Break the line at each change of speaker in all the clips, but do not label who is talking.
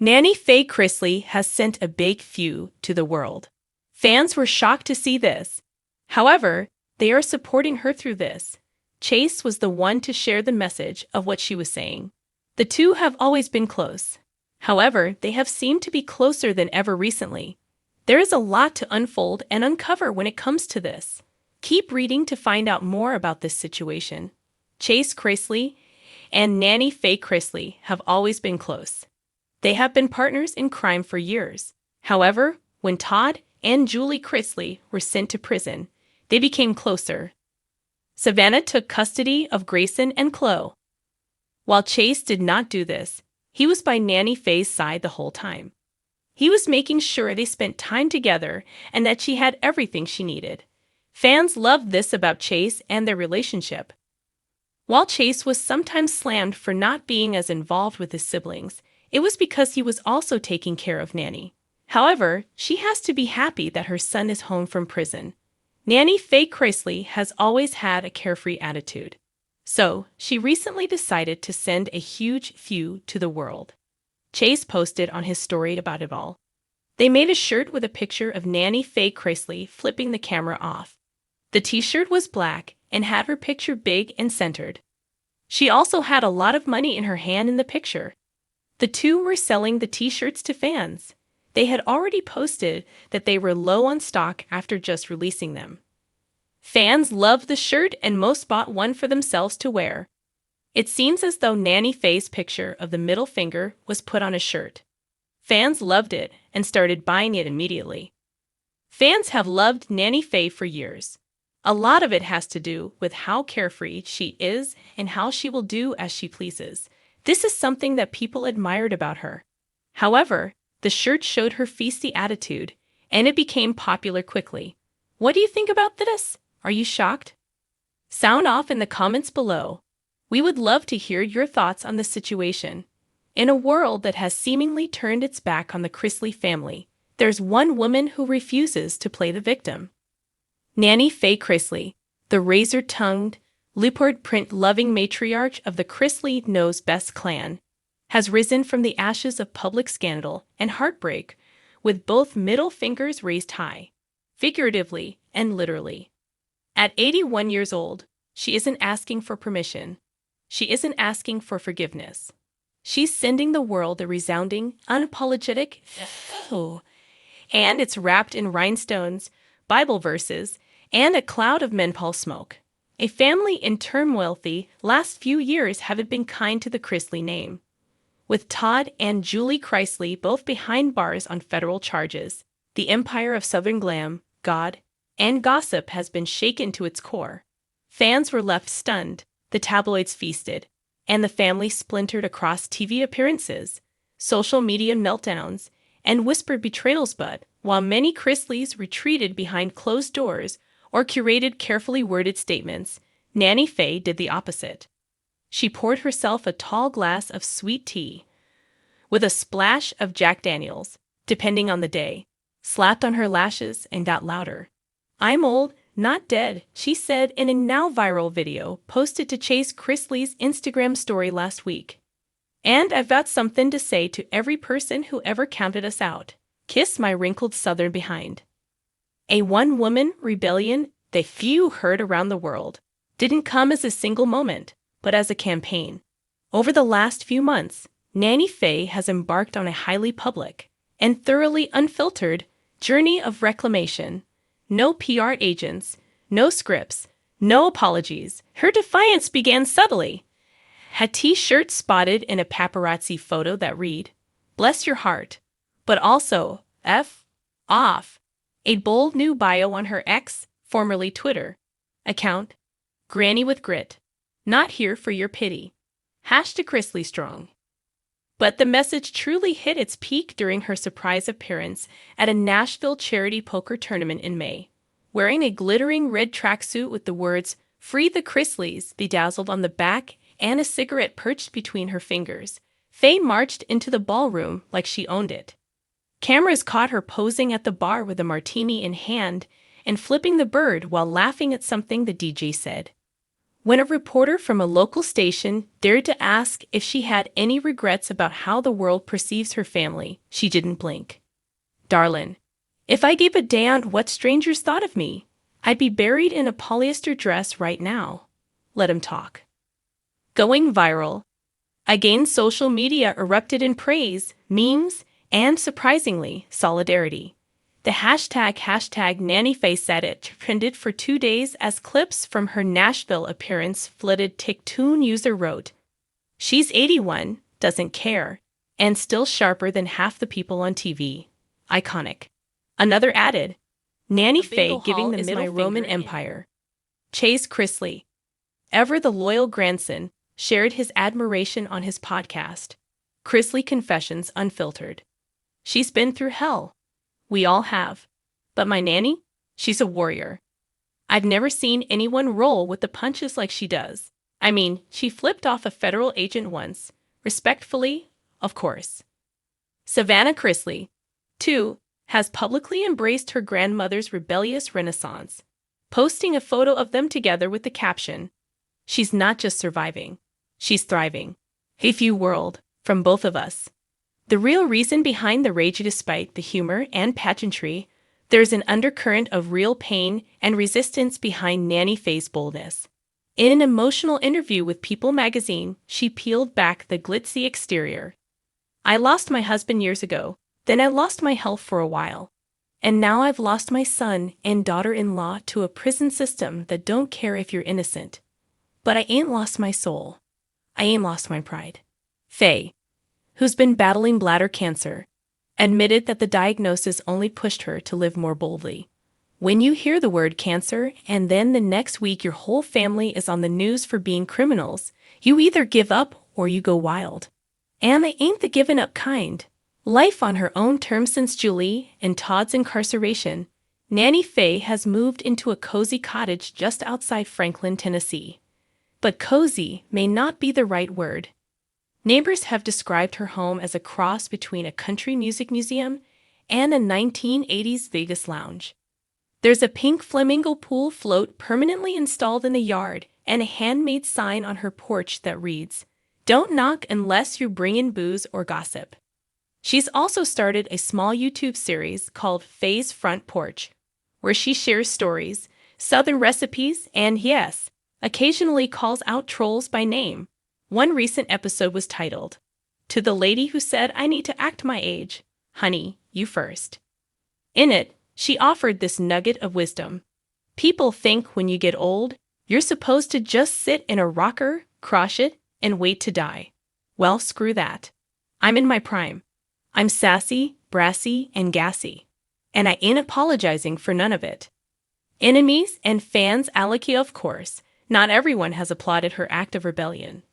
Nanny Faye Chrisley has sent a big few to the world. Fans were shocked to see this. However, they are supporting her through this. Chase was the one to share the message of what she was saying. The two have always been close. However, they have seemed to be closer than ever recently. There is a lot to unfold and uncover when it comes to this. Keep reading to find out more about this situation. Chase Chrisley and Nanny Faye Chrisley have always been close. They have been partners in crime for years. However, when Todd and Julie Chrisley were sent to prison, they became closer. Savannah took custody of Grayson and Chloe. While Chase did not do this, he was by Nanny Faye's side the whole time. He was making sure they spent time together and that she had everything she needed. Fans loved this about Chase and their relationship. While Chase was sometimes slammed for not being as involved with his siblings, it was because he was also taking care of Nanny. However, she has to be happy that her son is home from prison. Nanny Faye Chrisley has always had a carefree attitude. So, she recently decided to send a huge few to the world. Chase posted on his story about it all. They made a shirt with a picture of Nanny Faye Chrisley flipping the camera off. The t-shirt was black and had her picture big and centered. She also had a lot of money in her hand in the picture. The two were selling the t-shirts to fans. They had already posted that they were low on stock after just releasing them. Fans loved the shirt and most bought one for themselves to wear. It seems as though Nanny Faye's picture of the middle finger was put on a shirt. Fans loved it and started buying it immediately. Fans have loved Nanny Faye for years. A lot of it has to do with how carefree she is and how she will do as she pleases. This is something that people admired about her. However, the shirt showed her feisty attitude, and it became popular quickly. What do you think about this? Are you shocked? Sound off in the comments below. We would love to hear your thoughts on the situation. In a world that has seemingly turned its back on the Chrisley family, there's one woman who refuses to play the victim. Nanny Faye Chrisley, the razor-tongued, leopard print-loving matriarch of the Chrisley Knows best clan, has risen from the ashes of public scandal and heartbreak with both middle fingers raised high, figuratively and literally. At 81 years old, she isn't asking for permission. She isn't asking for forgiveness. She's sending the world a resounding, unapologetic "oh," and it's wrapped in rhinestones, Bible verses, and a cloud of menthol smoke. A family in turmoil the last few years haven't been kind to the Chrisley name. With Todd and Julie Chrisley both behind bars on federal charges, the empire of Southern glam, God, and gossip has been shaken to its core. Fans were left stunned, the tabloids feasted, and the family splintered across TV appearances, social media meltdowns, and whispered betrayals. But while many Chrisleys retreated behind closed doors or curated carefully worded statements, Nanny Faye did the opposite. She poured herself a tall glass of sweet tea, with a splash of Jack Daniels, depending on the day, slapped on her lashes and got louder. "I'm old, not dead," she said in a now viral video posted to Chase Chrisley's Instagram story last week. "And I've got something to say to every person who ever counted us out. Kiss my wrinkled southern behind." A one-woman rebellion that few heard around the world didn't come as a single moment, but as a campaign. Over the last few months, Nanny Faye has embarked on a highly public and thoroughly unfiltered journey of reclamation. No PR agents, no scripts, no apologies. Her defiance began subtly. A t-shirt spotted in a paparazzi photo that read, "Bless your heart," but also F off. A bold new bio on her X, formerly Twitter, account, "Granny with grit. Not here for your pity. #Chrisley strong." But the message truly hit its peak during her surprise appearance at a Nashville charity poker tournament in May. Wearing a glittering red tracksuit with the words, "Free the Chrisleys," bedazzled on the back and a cigarette perched between her fingers, Faye marched into the ballroom like she owned it. Cameras caught her posing at the bar with a martini in hand and flipping the bird while laughing at something the DJ said. When a reporter from a local station dared to ask if she had any regrets about how the world perceives her family, she didn't blink. "Darlin', if I gave a damn what strangers thought of me, I'd be buried in a polyester dress right now." Let him talk. Going viral. Again, social media erupted in praise, memes, and surprisingly, solidarity. The hashtag Nanny Faye said it trended for 2 days as clips from her Nashville appearance flooded TikTok. User wrote, "She's 81, doesn't care, and still sharper than half the people on TV. Iconic." Another added, "Nanny Faye giving the middle finger Roman Empire." Chase Chrisley, ever the loyal grandson, shared his admiration on his podcast, Chrisley Confessions Unfiltered. "She's been through hell. We all have. But my nanny? She's a warrior. I've never seen anyone roll with the punches like she does. I mean, she flipped off a federal agent once. Respectfully, of course." Savannah Chrisley, too, has publicly embraced her grandmother's rebellious renaissance, posting a photo of them together with the caption, "She's not just surviving, she's thriving. A few world, from both of us." The real reason behind the rage, despite the humor and pageantry, there's an undercurrent of real pain and resistance behind Nanny Faye's boldness. In an emotional interview with People magazine, she peeled back the glitzy exterior. "I lost my husband years ago, then I lost my health for a while. And now I've lost my son and daughter-in-law to a prison system that don't care if you're innocent. But I ain't lost my soul. I ain't lost my pride." Faye, who's been battling bladder cancer, admitted that the diagnosis only pushed her to live more boldly. When you hear the word cancer and then the next week your whole family is on the news for being criminals, you either give up or you go wild. And I ain't the giving up kind. Life on her own terms since Julie and Todd's incarceration, Nanny Faye has moved into a cozy cottage just outside Franklin, Tennessee. But cozy may not be the right word. Neighbors have described her home as a cross between a country music museum and a 1980s Vegas lounge. There's a pink flamingo pool float permanently installed in the yard and a handmade sign on her porch that reads, "Don't knock unless you bring in booze or gossip." She's also started a small YouTube series called Faye's Front Porch, where she shares stories, Southern recipes, and yes, occasionally calls out trolls by name. One recent episode was titled, "To the Lady Who Said I Need to Act My Age, Honey, You First." In it, she offered this nugget of wisdom. People think when you get old, you're supposed to just sit in a rocker, crush it, and wait to die. Well, screw that. I'm in my prime. I'm sassy, brassy, and gassy. And I ain't apologizing for none of it. Enemies and fans alike, of course. Not everyone has applauded her act of rebellion.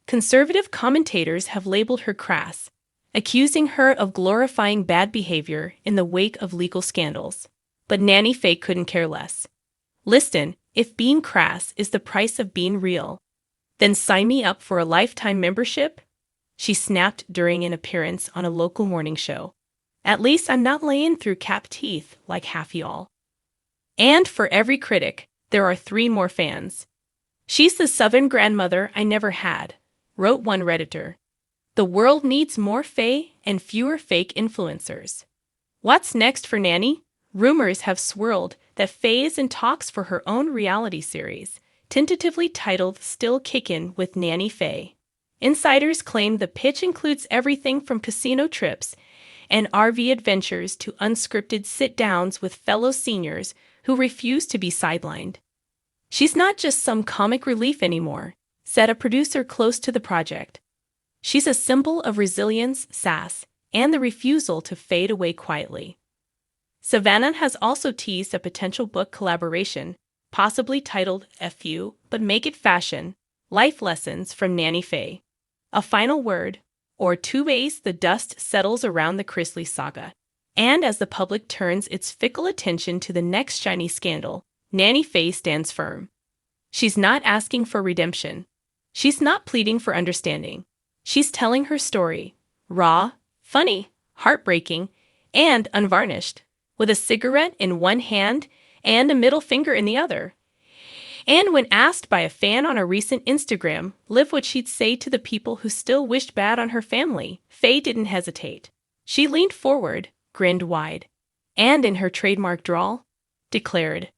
Conservative commentators have labeled her crass, accusing her of glorifying bad behavior in the wake of legal scandals. But Nanny Faye couldn't care less. "Listen, if being crass is the price of being real, then sign me up for a lifetime membership," she snapped during an appearance on a local morning show. "At least I'm not laying through cap teeth like half y'all." And for every critic, there are 3 more fans. "She's the Southern grandmother I never had," wrote one Redditor. "The world needs more Faye and fewer fake influencers." What's next for Nanny? Rumors have swirled that Faye is in talks for her own reality series, tentatively titled Still Kickin' with Nanny Faye. Insiders claim the pitch includes everything from casino trips and RV adventures to unscripted sit-downs with fellow seniors who refuse to be sidelined. "She's not just some comic relief anymore," said a producer close to the project. "She's a symbol of resilience, sass, and the refusal to fade away quietly." Savannah has also teased a potential book collaboration, possibly titled "FU, but Make It Fashion: Life Lessons from Nanny Faye." A final word, or 2 ways the dust settles around the Chrisley saga. And as the public turns its fickle attention to the next shiny scandal, Nanny Faye stands firm. She's not asking for redemption. She's not pleading for understanding. She's telling her story, raw, funny, heartbreaking, and unvarnished, with a cigarette in one hand and a middle finger in the other. And when asked by a fan on a recent Instagram, live what she'd say to the people who still wished bad on her family, Faye didn't hesitate. She leaned forward, grinned wide, and in her trademark drawl, declared,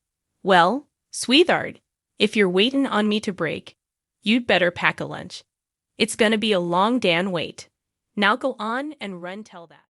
"Well, sweetheart, if you're waitin' on me to break, you'd better pack a lunch. It's gonna be a long Dan wait. Now go on and run tell that."